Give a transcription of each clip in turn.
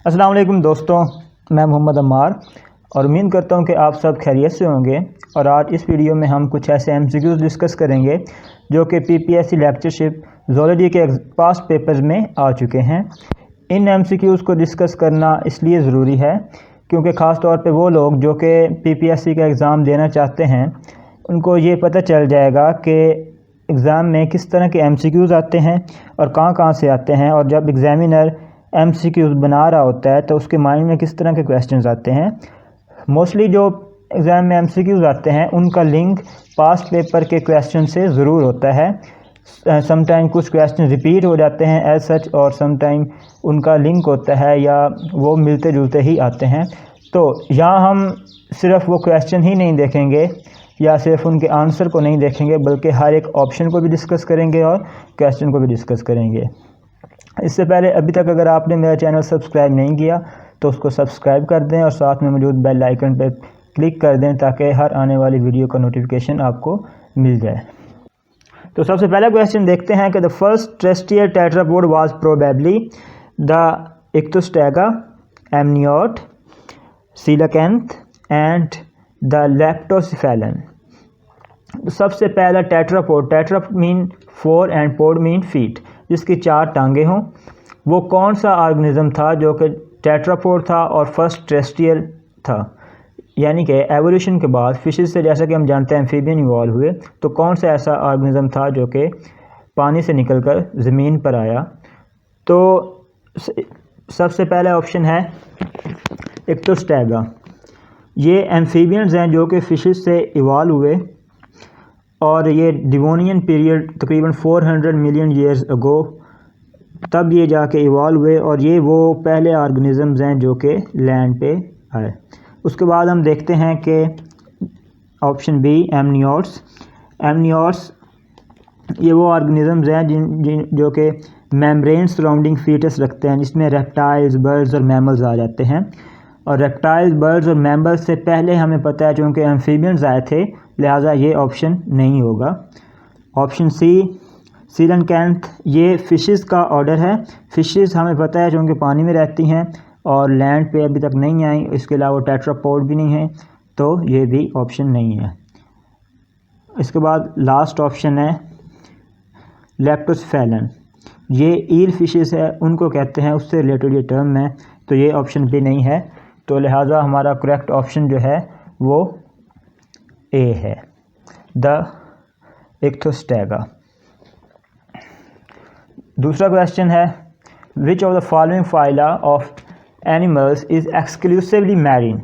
अस्सलाम वालेकुम दोस्तों, मैं मोहम्मद अम्मार और उम्मीद करता हूं कि आप सब खैरियत से होंगे। और आज इस वीडियो में हम कुछ ऐसे एमसीक्यूज़ डिस्कस करेंगे जो कि पीपीएससी लेक्चरशिप ज़ूलॉजी के पास्ट पेपर्स में आ चुके हैं। इन एमसीक्यूज़ को डिस्कस करना इसलिए ज़रूरी है क्योंकि ख़ास तौर पे वो लोग जो कि पीपीएससी का एग्ज़ाम देना चाहते हैं उनको ये पता चल जाएगा कि एग्ज़ाम में किस तरह के एमसीक्यूज़ आते हैं और कहाँ से आते हैं, और जब एग्ज़ामिनर एमसीक्यूज़ बना रहा होता है तो उसके माइंड में किस तरह के क्वेश्चंस आते हैं। मोस्टली जो एग्ज़ाम में एमसीक्यूज़ आते हैं उनका लिंक पास्ट पेपर के क्वेश्चन से ज़रूर होता है। समटाइम कुछ क्वेश्चन रिपीट हो जाते हैं एज सच, और समटाइम उनका लिंक होता है या वो मिलते जुलते ही आते हैं। तो यहाँ हम सिर्फ वो क्वेश्चन ही नहीं देखेंगे या सिर्फ उनके आंसर को नहीं देखेंगे, बल्कि हर एक ऑप्शन को भी डिस्कस करेंगे और क्वेश्चन को भी डिस्कस करेंगे। इससे पहले अभी तक अगर आपने मेरा चैनल सब्सक्राइब नहीं किया तो उसको सब्सक्राइब कर दें और साथ में मौजूद बेल आइकन पर क्लिक कर दें ताकि हर आने वाली वीडियो का नोटिफिकेशन आपको मिल जाए। तो सबसे पहला क्वेश्चन देखते हैं कि the first terrestrial tetrapod was probably the Ichthyostega, amniote, coelacanth and the leptocephalan. सबसे पहला tetrapod, tetra mean 4 and pod mean feet, जिसकी 4 टांगे हों, वो कौन सा ऑर्गेनिज्म था जो कि टेट्रापोड था और फर्स्ट टेरेस्ट्रियल था। यानी कि एवोल्यूशन के बाद फिशेस से, जैसा कि हम जानते हैं, एम्फीबियन इवॉल्व हुए, तो कौन सा ऐसा ऑर्गेनिज्म था जो कि पानी से निकलकर ज़मीन पर आया। तो सबसे पहला ऑप्शन है इक्थोस्टेगा। ये एम्फीबियंस हैं जो कि फिशेस से इवॉल्व हुए और ये डिवोनियन पीरियड तकरीबन 400 मिलियन ईयर्स अगो तब ये जाके इवॉल्व हुए, और ये वो पहले ऑर्गेनिजम्स हैं जो कि लैंड पे आए। उसके बाद हम देखते हैं कि ऑप्शन बी, एमनियोट्स। एमनियोट्स ये वो ऑर्गेनिजम्स हैं जो कि मेम्ब्रेन सराउंडिंग फीटस रखते हैं, जिसमें रेप्टाइल्स, बर्ड्स और मैमल्स आ जाते हैं। और रेप्टाइल्स, बर्ड्स और मैमल्स से पहले हमें पता है चूँकि एम्फीबियंस आए थे, लिहाजा ये ऑप्शन नहीं होगा। ऑप्शन सी, सीलाकैंथ, ये फ़िशेस का ऑर्डर है। फ़िशेस हमें पता है चूँकि पानी में रहती हैं और लैंड पे अभी तक नहीं आई, इसके अलावा टेट्रापोड भी नहीं है, तो ये भी ऑप्शन नहीं है। इसके बाद लास्ट ऑप्शन है लेप्टोसिफेलन। ये ईल फिशेस है, उनको कहते हैं, उससे रिलेटेड ये टर्म है, तो ये ऑप्शन भी नहीं है। तो लिहाजा हमारा करेक्ट ऑप्शन जो है वो ए है, द इक्थोस्टेगा। दूसरा क्वेश्चन है which of the following phyla of animals is exclusively marine.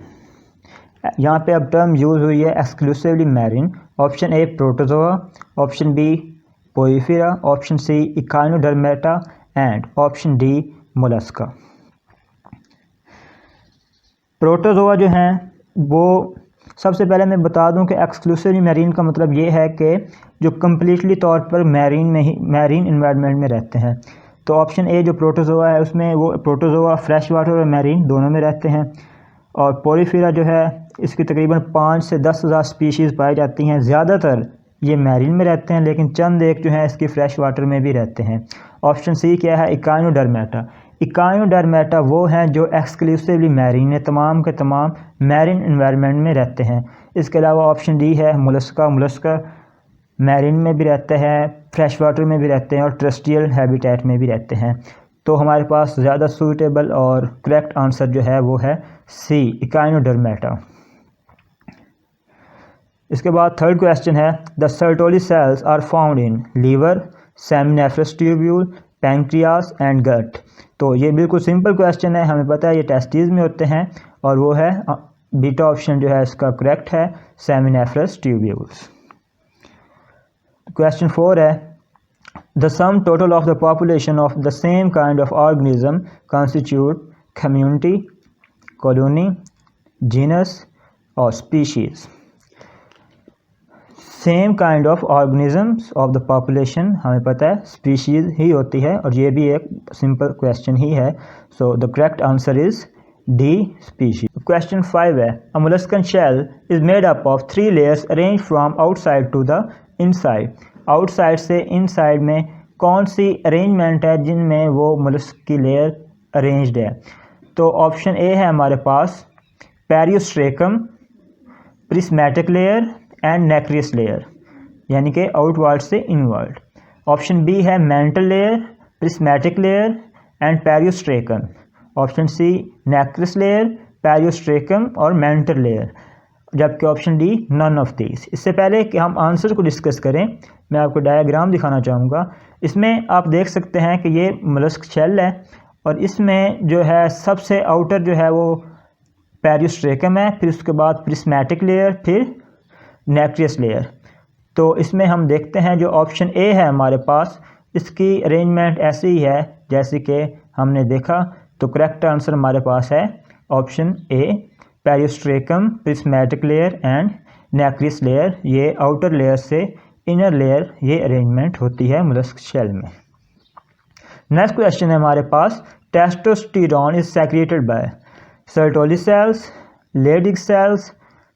यहाँ पे अब टर्म यूज़ हुई है exclusively marine. Option A Protozoa, option B Porifera, option C Echinodermata and option D Mollusca. Protozoa जो हैं वो, सबसे पहले मैं बता दूं कि एक्सक्लूसिवली मैरीन का मतलब ये है कि जो कम्प्लीटली तौर पर मैरीन में ही, मैरीन इन्वायरमेंट में रहते हैं। तो ऑप्शन ए जो प्रोटोजोआ है उसमें वो प्रोटोजोआ फ्रेश वाटर और मैरीन दोनों में रहते हैं। और पोरिफेरा जो है इसकी तकरीबन 5 से 10,000 स्पीशीज़ पाई जाती हैं। ज़्यादातर ये मैरीन में रहते हैं, लेकिन चंद एक जो है इसकी फ्रेश वाटर में भी रहते हैं। ऑप्शन सी क्या है, इकाइनोडर्मेटा। इकाइनोडर्मेटा वो हैं जो एक्सक्लूसिवली मैरीन है, तमाम के तमाम मैरीन इन्वायरमेंट में रहते हैं। इसके अलावा ऑप्शन डी है मोलस्का। मोलस्का मैरीन में भी रहते हैं, फ्रेश वाटर में भी रहते हैं और टेरेस्ट्रियल हैबिटेट में भी रहते हैं। तो हमारे पास ज़्यादा सूटेबल और करेक्ट आंसर जो है वो है सी, इकाइनोडर्मेटा। इसके बाद थर्ड क्वेश्चन है the Sertoli cells are found in liver, seminiferous tubule, pancreas and gut. तो ये बिल्कुल सिंपल क्वेश्चन है, हमें पता है ये टेस्टिस में होते हैं, और वो है बीटा ऑप्शन जो है इसका करेक्ट है, सेमिनिफरस ट्यूब्यूल्स। क्वेश्चन 4 है the sum total of the population of the same kind of organism constitute community, colony, genus और species. Same kind of organisms of the population, हमें पता है स्पीशीज़ ही होती है, और ये भी एक सिंपल क्वेश्चन ही है। So the correct answer is D, species. Question 5 है a molluscan shell is made up of 3 layers arrange from outside to the inside. Outside से इनसाइड में कौन सी अरेंजमेंट है जिनमें वो मोलस्क की लेयर अरेंज्ड है। तो ऑप्शन ए है हमारे पास periostracum, prismatic layer and nacreous layer, यानी कि आउटवर्ड से इनवर्ड। ऑप्शन बी है mantle layer, prismatic layer and periostracum. Option C nacreous layer, periostracum और मेंटल लेयर, जबकि option D none of these. इससे पहले कि हम आंसर को डिस्कस करें, मैं आपको डायग्राम दिखाना चाहूँगा। इसमें आप देख सकते हैं कि ये मोलस्क शेल है और इसमें जो है सबसे आउटर जो है वो पेरियोस्ट्रेकम है, फिर उसके बाद प्रिस्मैटिक लेयर, फिर नेक्रियस लेयर। तो इसमें हम देखते हैं जो ऑप्शन ए है हमारे पास, इसकी अरेंजमेंट ऐसी ही है जैसे कि हमने देखा। तो करेक्ट आंसर हमारे पास है option A, periostracum, prismatic layer and nacreous layer. ये आउटर लेयर से इनर लेयर ये अरेंजमेंट होती है मोलस्क शेल में। नेक्स्ट क्वेश्चन है हमारे पास, testosterone is secreted by Sertoli cells, Leydig cells,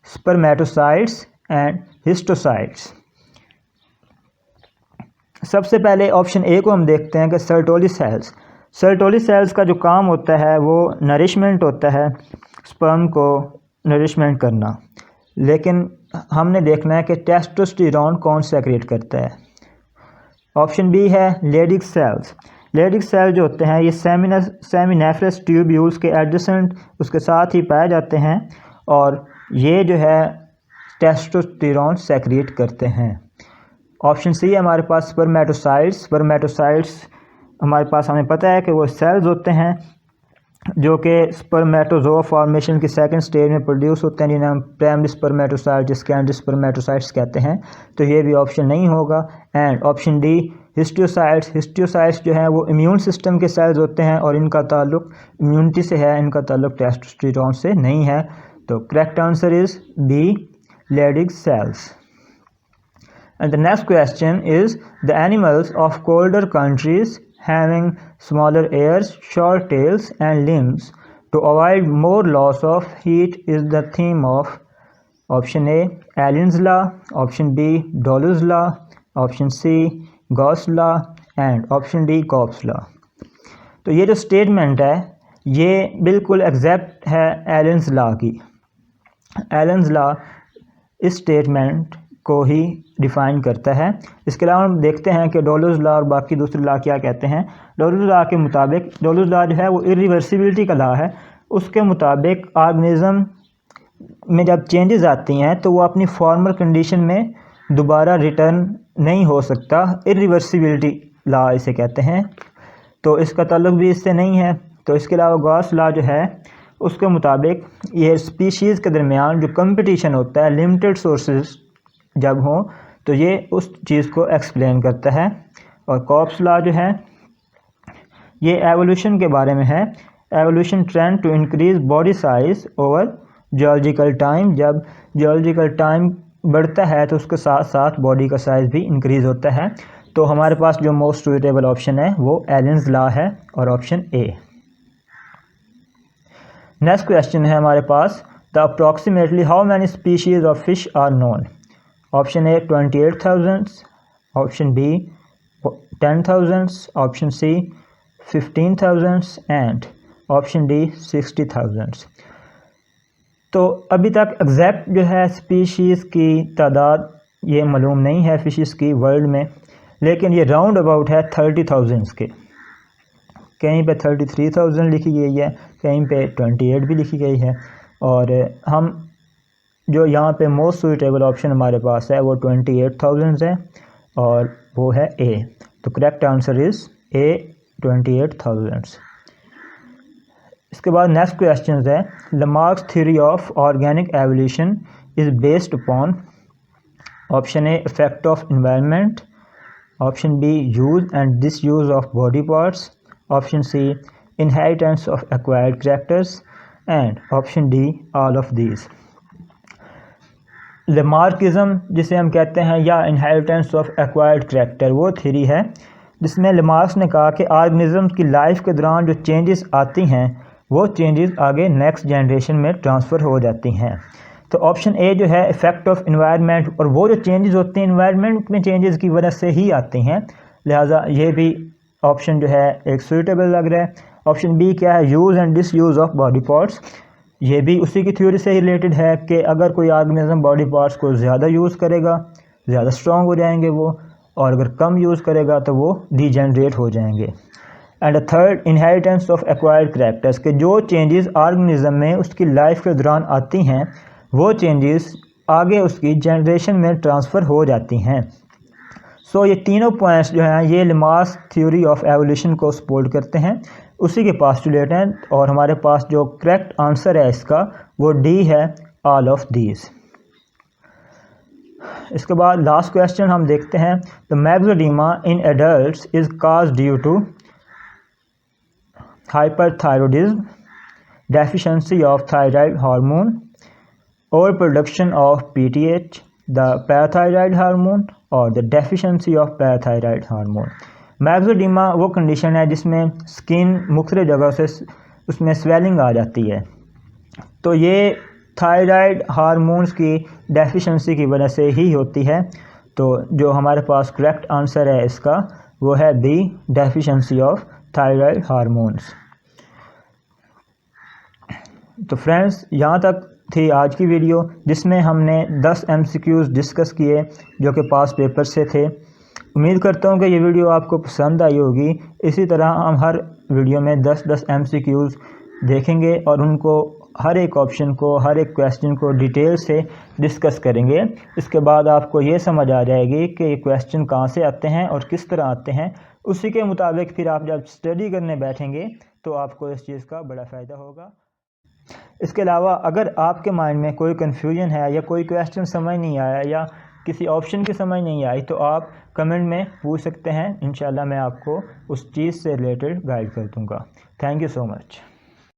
spermatocytes and histiocytes. सबसे पहले ऑप्शन ए को हम देखते हैं कि सर्टोली सेल्स। सर्टोली सेल्स का जो काम होता है वो नरिशमेंट होता है, स्पर्म को नरिशमेंट करना। लेकिन हमने देखना है कि टेस्टोस्टेरोन कौन सेक्रेट करता है। ऑप्शन बी है लेडिग सेल्स। लेडिग सेल जो होते हैं ये सेमिनेफ्रस ट्यूब्यूल्स के एडजेसेंट उसके साथ ही पाए जाते हैं और ये जो है टेस्टोस्टेरोन सेक्रेट करते हैं। ऑप्शन सी है हमारे पास स्पर्मेटोसाइट्स। स्पर्मेटोसाइट्स हमारे पास हमें पता है कि वो सेल्स होते हैं जो कि स्पर्मेटोजोआ फॉर्मेशन की सेकंड स्टेज में प्रोड्यूस होते हैं, जिन्हें हम प्राइमरी स्पर्मेटोसाइट, सेकेंडरी स्पर्मेटोसाइट्स कहते हैं। तो ये भी ऑप्शन नहीं होगा। And option D histiocytes. Histiocytes जो हैं वो इम्यून सिस्टम के सेल्स होते हैं और इनका ताल्लुक इम्यूनिटी से है, इनका ताल्लुक टेस्टोस्टेरोन से नहीं है। तो correct answer is B, Leydig cells. And the next question is, the animals of colder countries having smaller ears, short tails and limbs to avoid more loss of heat is the theme of option A, Allen's law, option B, Dollo's law, option C, Gauss law and option D, Cobb's law. तो ये जो statement है ये बिल्कुल exact है एलेंस law की। एलेंस law इस statement को ही डिफ़ाइन करता है। इसके अलावा हम देखते हैं कि डॉलोज लॉ और बाकी दूसरे लॉ क्या कहते हैं। डॉलोज लॉ के मुताबिक, डॉलोज लॉ जो है वो इरिवर्सिबिलिटी का लॉ है। उसके मुताबिक ऑर्गेनिज्म में जब चेंजेस आती हैं तो वो अपनी फॉर्मर कंडीशन में दोबारा रिटर्न नहीं हो सकता। इरिवर्सिबिलिटी लॉ इसे कहते हैं। तो इसका ताल्लुक भी इससे नहीं है। तो इसके अलावा गॉस लॉ जो है उसके मुताबिक ये स्पीशीज़ के दरमियान जो कंपटीशन होता है, लिमिटेड सोर्सेज जब हों तो ये उस चीज़ को एक्सप्लेन करता है। और कॉब्स लॉ जो है ये एवोल्यूशन के बारे में है। Evolution trend to increase body size over geological time. जब जियोलॉजिकल टाइम बढ़ता है तो उसके साथ साथ बॉडी का साइज़ भी इंक्रीज़ होता है। तो हमारे पास जो मोस्ट सुटेबल ऑप्शन है वो एलेंस लॉ है और ऑप्शन ए। नेक्स्ट क्वेश्चन है हमारे पास, the approximately how many species of fish are known. Option A 28,000, option B 10,000, option C 15,000 and option D 60,000। तो अभी तक एग्जैक्ट जो है स्पीशीज़ की तादाद ये मालूम नहीं है फिशेस की वर्ल्ड में, लेकिन ये राउंड अबाउट है 30,000 के। कहीं पे 33,000 लिखी गई है, कहीं पे 28 भी लिखी गई है। और हम जो यहाँ पे मोस्ट सूटेबल ऑप्शन हमारे पास है वो 28,000 है और वो है ए। तो करेक्ट आंसर इज़ ए, 28,000। इसके बाद नेक्स्ट क्वेश्चन है, Lamarck's theory of organic evolution is based upon option A effect of environment, option B use and disuse of body parts, option C inheritance of acquired characters and option D all of these. Lamarckism जिसे हम कहते हैं या inheritance of acquired character वो theory है जिसमें लमार्क्स ने कहा कि ऑर्गेनिज्म की लाइफ के दौरान जो चेंजेस आती हैं वो चेंजेस आगे नेक्स्ट जनरेशन में ट्रांसफ़र हो जाती हैं। तो ऑप्शन ए जो है इफ़ेक्ट ऑफ एनवायरनमेंट, और वो जो चेंजेस होते हैं एनवायरनमेंट में चेंजेस की वजह से ही आती हैं, लिहाजा ये भी ऑप्शन जो है एक सूटेबल लग रहा है। ऑप्शन बी क्या है, use and disuse of body parts. ये भी उसी की थ्योरी से रिलेटेड है कि अगर कोई ऑर्गेनिज्म बॉडी पार्ट्स को ज़्यादा यूज़ करेगा, ज़्यादा स्ट्रॉन्ग हो जाएंगे वो, और अगर कम यूज़ करेगा तो वो डिजेनरेट हो जाएंगे। And third, inheritance of acquired characters, के जो चेंजेस ऑर्गेनिज्म में उसकी लाइफ के दौरान आती हैं वो चेंजेस आगे उसकी जनरेशन में ट्रांसफ़र हो जाती हैं। सो ये तीनों पॉइंट्स जो हैं ये लेमास थ्योरी ऑफ एवोल्यूशन को सपोर्ट करते हैं, उसी के पास्टुलेट हैं। और हमारे पास जो करेक्ट आंसर है इसका वो डी है, ऑल ऑफ दीज। इसके बाद लास्ट क्वेश्चन हम देखते हैं, the myxoedema in adults is cause due to hyperthyroidism, deficiency of thyroid hormone, overproduction of PTH, the parathyroid hormone, और the deficiency of parathyroid hormone। मैक्सोडीमा वो कंडीशन है जिसमें स्किन मुख्तलिफ जगह से उसमें स्वेलिंग आ जाती है, तो ये थायराइड हार्मोन्स की डेफिशिएंसी की वजह से ही होती है। तो जो हमारे पास करेक्ट आंसर है इसका वो है B, deficiency of thyroid hormones. तो फ्रेंड्स, यहाँ तक थी आज की वीडियो जिसमें हमने 10 MCQs डिस्कस किए जो कि पास पेपर से थे। उम्मीद करता हूँ कि ये वीडियो आपको पसंद आई होगी। इसी तरह हम हर वीडियो में 10-10 MCQs देखेंगे और उनको हर एक ऑप्शन को, हर एक क्वेश्चन को डिटेल से डिस्कस करेंगे। इसके बाद आपको ये समझ आ जाएगी कि ये क्वेश्चन कहाँ से आते हैं और किस तरह आते हैं। उसी के मुताबिक फिर आप जब स्टडी करने बैठेंगे तो आपको इस चीज़ का बड़ा फ़ायदा होगा। इसके अलावा अगर आपके माइंड में कोई कन्फ्यूजन है या कोई क्वेश्चन समझ नहीं आया या किसी ऑप्शन की समझ नहीं आई तो आप कमेंट में पूछ सकते हैं। इंशाल्लाह मैं आपको उस चीज़ से रिलेटेड गाइड कर दूँगा। Thank you so much.